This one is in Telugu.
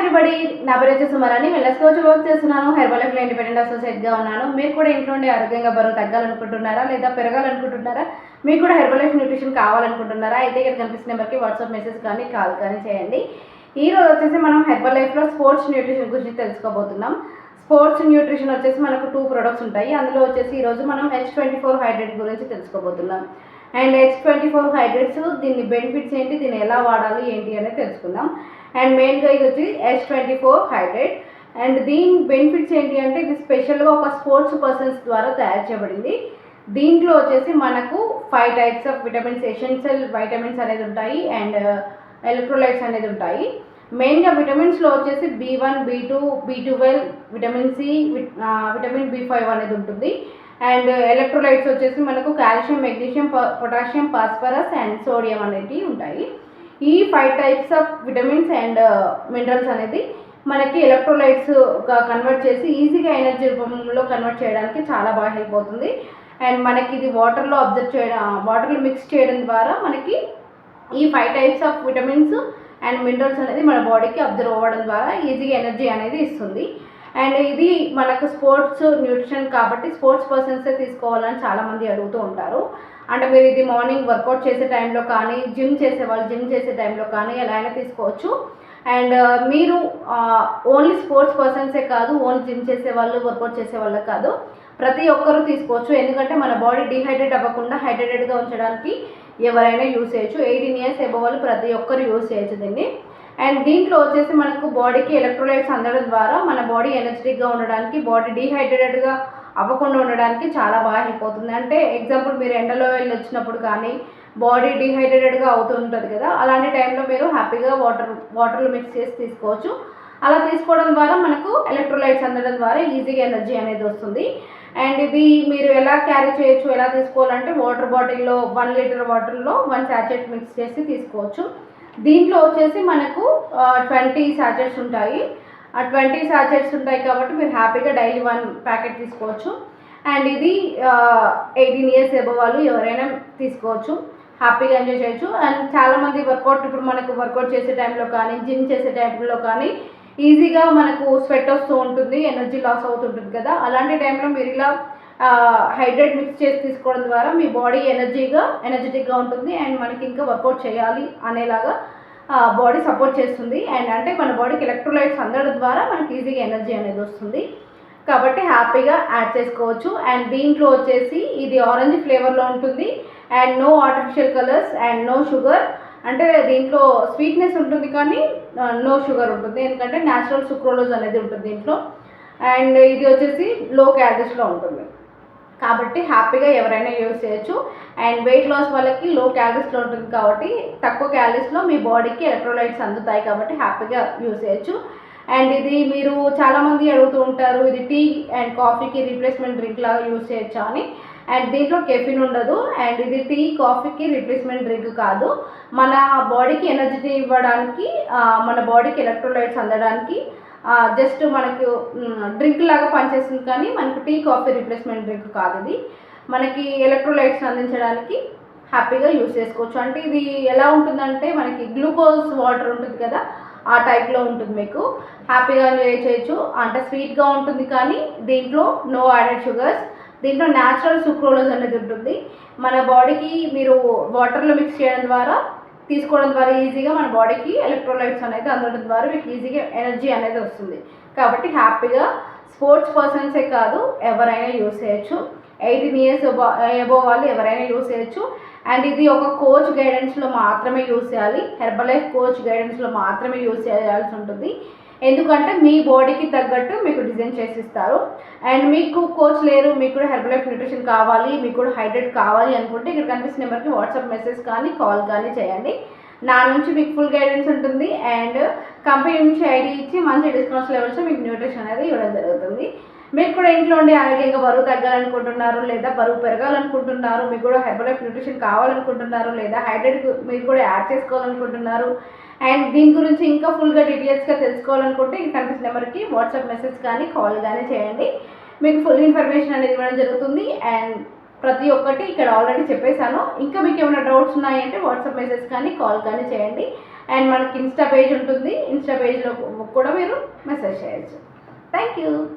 ఎవ్రీబడి, నా పేరు వచ్చేసి సుమరాని. నేను లెస్కోచ్ వర్క్ చేస్తున్నాను. హెర్బల్ లైఫ్లో ఇండిపెండెంట్ అసోసియేట్గా ఉన్నాను. మీరు కూడా ఇంట్లో ఉండి ఆరోగ్యంగా బరువు తగ్గాలనుకుంటున్నారా లేదా పెరగాలనుకుంటున్నారా? మీకు కూడా హెర్బల్ లైఫ్ న్యూట్రిషన్ కావాలనుకుంటున్నారా? అయితే ఇక్కడ కనిపిస్తున్న నెంబర్కి వాట్సాప్ మెసేజ్ కానీ కాల్ కానీ చేయండి. ఈరోజు వచ్చేసి మనం హెర్బల్ లైఫ్లో స్పోర్ట్స్ న్యూట్రిషన్ గురించి తెలుసుకోబోతున్నాం. స్పోర్ట్స్ న్యూట్రిషన్ వచ్చేసి మనకు 2 ప్రొడక్ట్స్ ఉంటాయి. అందులో వచ్చేసి ఈరోజు మనం H24 హైడ్రేట్ గురించి తెలుసుకోబోతున్నాం. అండ్ H24 హైడ్రేట్స్, దీని బెనిఫిట్స్ ఏంటి, దీన్ని ఎలా వాడాలి ఏంటి అనేది తెలుసుకుందాం. అండ్ మెయిన్గా ఇది వచ్చి H24 హైడ్రేట్. అండ్ దీని బెనిఫిట్స్ ఏంటి అంటే, ఇది స్పెషల్గా ఒక స్పోర్ట్స్ పర్సన్స్ ద్వారా తయారు చేయబడింది. దీంట్లో వచ్చేసి మనకు 5 types of vitamins, essential vitamins అనేది ఉంటాయి అండ్ ఎలక్ట్రోలైట్స్ అనేది ఉంటాయి. మెయిన్గా విటమిన్స్లో వచ్చేసి B1, B2, B12, vitamin C, vitamin B5 అనేది ఉంటుంది. అండ్ ఎలక్ట్రోలైట్స్ వచ్చేసి మనకు calcium, magnesium, potassium, phosphorus and sodium అనేవి ఉంటాయి. ఈ 5 types of vitamins and minerals అనేది మనకి ఎలక్ట్రోలైట్స్గా కన్వర్ట్ చేసి ఈజీగా ఎనర్జీ రూపంలో కన్వర్ట్ చేయడానికి చాలా బాగా హెల్ప్ అవుతుంది. అండ్ మనకి ఇది వాటర్లో వాటర్లో మిక్స్ చేయడం ద్వారా మనకి ఈ 5 types of vitamins and minerals అనేది మన బాడీకి అబ్జర్వ్ అవ్వడం ద్వారా ఈజీగా ఎనర్జీ అనేది ఇస్తుంది. అండ్ ఇది మనకు స్పోర్ట్స్ న్యూట్రిషన్ కాబట్టి స్పోర్ట్స్ పర్సన్సే తీసుకోవాలని చాలామంది అడుగుతూ ఉంటారు. అంటే మీరు ఇది మార్నింగ్ వర్కౌట్ చేసే టైంలో కానీ, జిమ్ చేసే టైంలో కానీ ఎలా అయినా తీసుకోవచ్చు. అండ్ మీరు ఓన్లీ స్పోర్ట్స్ పర్సన్సే కాదు, ఓన్లీ జిమ్ చేసే వాళ్ళు, వర్కౌట్ చేసే వాళ్ళే కాదు, ప్రతి ఒక్కరూ తీసుకోవచ్చు. ఎందుకంటే మన బాడీ డిహైడ్రేట్ అవ్వకుండా హైడ్రేటెడ్గా ఉంచడానికి ఎవరైనా యూజ్ చేయొచ్చు. 18 ఇయర్స్ అబోవ్ వాళ్ళు ప్రతి ఒక్కరు యూజ్ చేయొచ్చు దీన్ని. అండ్ దీంట్లో వచ్చేసి మనకు బాడీకి ఎలక్ట్రోలైట్స్ అందడం ద్వారా మన బాడీ ఎనర్జెటిక్గా ఉండడానికి, బాడీ డిహైడ్రేటెడ్గా అవ్వకుండా ఉండడానికి చాలా బాగా హెల్ప్ అవుతుంది. అంటే ఎగ్జాంపుల్, మీరు ఎండలో వెళ్ళి వచ్చినప్పుడు కానీ బాడీ డిహైడ్రేటెడ్గా అవుతూ ఉంటుంది కదా, అలాంటి టైంలో మీరు హ్యాపీగా వాటర్లో మిక్స్ చేసి తీసుకోవచ్చు. అలా తీసుకోవడం ద్వారా మనకు ఎలక్ట్రోలైట్స్ అందడం ద్వారా ఈజీగా ఎనర్జీ అనేది వస్తుంది. అండ్ ఇది మీరు ఎలా క్యారీ చేయొచ్చు, ఎలా తీసుకోవాలంటే వాటర్ బాటిల్లో 1 లీటర్ వాటర్లో 1 శాచెట్ మిక్స్ చేసి తీసుకోవచ్చు. దీంట్లో వచ్చేసి మనకు 20 శాచెట్స్ ఉంటాయి. ఆ 20 శాచెట్స్ ఉంటాయి కాబట్టి మీరు హ్యాపీగా డైలీ 1 ప్యాకెట్ తీసుకోవచ్చు. అండ్ ఇది 18 ఇయర్స్ అబోవ్ వాళ్ళు ఎవరైనా తీసుకోవచ్చు, హ్యాపీగా ఎంజాయ్ చేయొచ్చు. అండ్ చాలామంది ఇప్పుడు మనకు వర్కౌట్ చేసే టైంలో కానీ, జిమ్ చేసే టైంలో కానీ ఈజీగా మనకు స్వెట్ వస్తూ ఉంటుంది, ఎనర్జీ లాస్ అవుతుంటుంది కదా, అలాంటి టైంలో మీరు ఇలా హైడ్రేట్ మిక్స్ చేసి తీసుకోవడం ద్వారా మీ బాడీ ఎనర్జెటిక్గా ఉంటుంది. అండ్ మనకి ఇంకా వర్కౌట్ చేయాలి అనేలాగా బాడీ సపోర్ట్ చేస్తుంది. అండ్ అంటే మన బాడీకి ఎలక్ట్రోలైట్స్ అందడం ద్వారా మనకి ఈజీగా ఎనర్జీ అనేది వస్తుంది. కాబట్టి హ్యాపీగా యాడ్ చేసుకోవచ్చు. అండ్ దీంట్లో వచ్చేసి ఇది ఆరెంజ్ ఫ్లేవర్లో ఉంటుంది. And no artificial colours and no sugar. అంటే దీంట్లో స్వీట్నెస్ ఉంటుంది కానీ నో షుగర్ ఉంటుంది, ఎందుకంటే న్యాచురల్ సుక్రోలోజ్ అనేది ఉంటుంది దీంట్లో. అండ్ ఇది వచ్చేసి లో క్యాలరీస్లో ఉంటుంది కాబట్టి హ్యాపీగా ఎవరైనా యూజ్ చేయొచ్చు. అండ్ వెయిట్ లాస్ వాళ్ళకి లో క్యాలరీస్లో ఉంటుంది కాబట్టి తక్కువ క్యాలరీస్లో మీ బాడీకి ఎలక్ట్రోలైట్స్ అందుతాయి కాబట్టి హ్యాపీగా యూజ్ చేయొచ్చు. అండ్ ఇది మీరు చాలామంది అడుగుతూ ఉంటారు, ఇది టీ అండ్ కాఫీకి రీప్లేస్మెంట్ డ్రింక్ లాగా యూజ్ చేయొచ్చా అని. అండ్ దీంట్లో కెఫిన్ ఉండదు. అండ్ ఇది టీ కాఫీకి రీప్లేస్మెంట్ డ్రింక్ కాదు, మన బాడీకి ఎనర్జీ ఇవ్వడానికి, మన బాడీకి ఎలక్ట్రోలైట్స్ అందడానికి జస్ట్ మనకు డ్రింక్ లాగా పనిచేస్తుంది. కానీ మనకు టీ కాఫీ రీప్లేస్మెంట్ డ్రింక్ కాదు, ఇది మనకి ఎలక్ట్రోలైట్స్ అందించడానికి హ్యాపీగా యూజ్ చేసుకోవచ్చు. అంటే ఇది ఎలా ఉంటుందంటే మనకి గ్లూకోజ్ వాటర్ ఉంటుంది కదా, ఆ టైప్లో ఉంటుంది. మీకు హ్యాపీగా ఎంజాయ్ చేయొచ్చు. అంటే స్వీట్గా ఉంటుంది కానీ దీంట్లో నో యాడెడ్ షుగర్స్, దీంట్లో న్యాచురల్ సుక్రోలోజ్ అనేది ఉంటుంది. మన బాడీకి మీరు వాటర్లో మిక్స్ చేయడం ద్వారా, తీసుకోవడం ద్వారా ఈజీగా మన బాడీకి ఎలక్ట్రోలైట్స్ అనేది అందడం ద్వారా మీకు ఈజీగా ఎనర్జీ అనేది వస్తుంది. కాబట్టి హ్యాపీగా స్పోర్ట్స్ పర్సన్సే కాదు, ఎవరైనా యూజ్ చేయొచ్చు. 18 ఇయర్స్ అబోవ్ వాళ్ళు ఎవరైనా యూజ్ చేయొచ్చు. అండ్ ఇది ఒక కోచ్ గైడెన్స్లో మాత్రమే యూజ్ చేయాలి, హెర్బల్ లైఫ్ కోచ్ గైడెన్స్లో మాత్రమే యూజ్ చేయాల్సి ఉంటుంది. ఎందుకంటే మీ బాడీకి తగ్గట్టు మీకు డిజైన్ చేసి ఇస్తారు. అండ్ మీకు కోచ్ లేరు, మీకు కూడా హెర్బల్ లైఫ్ న్యూట్రిషన్ కావాలి, మీకు కూడా హైడ్రేట్ కావాలి అనుకుంటే ఇక్కడ కనిపిస్తున్న నెంబర్కి వాట్సాప్ మెసేజ్ కానీ కాల్ కానీ చేయండి. నా నుంచి మీకు ఫుల్ గైడెన్స్ ఉంటుంది. అండ్ కంపెనీ నుంచి ఐడి ఇచ్చి మంచి డిస్కౌంట్స్ లెవెల్స్ మీకు న్యూట్రిషన్ అనేది ఇవ్వడం జరుగుతుంది. మీరు కూడా ఇంట్లో ఉండి ఆరోగ్యంగా బరువు తగ్గాలనుకుంటున్నారు లేదా బరువు పెరగాలనుకుంటున్నారు, మీకు కూడా హెర్బల్ లైఫ్ న్యూట్రిషన్ కావాలనుకుంటున్నారు లేదా హైడ్రేట్ మీరు కూడా యాడ్ చేసుకోవాలనుకుంటున్నారు, అండ్ దీని గురించి ఇంకా ఫుల్గా డీటెయిల్స్గా తెలుసుకోవాలనుకుంటే ఈ కనిపిస్తున్న నెంబర్కి వాట్సాప్ మెసేజ్ కానీ కాల్ కానీ చేయండి. మీకు ఫుల్ ఇన్ఫర్మేషన్ అనేది ఇవ్వడం జరుగుతుంది. అండ్ ప్రతి ఒక్కటి ఇక్కడ ఆల్రెడీ చెప్పేశాను. ఇంకా మీకు ఏమైనా డౌట్స్ ఉన్నాయంటే వాట్సాప్ మెసేజ్ కానీ కాల్ కానీ చేయండి. అండ్ మనకి ఇన్స్టా పేజ్ ఉంటుంది, ఇన్స్టా పేజ్లో కూడా మీరు మెసేజ్ చేయొచ్చు. Thank you.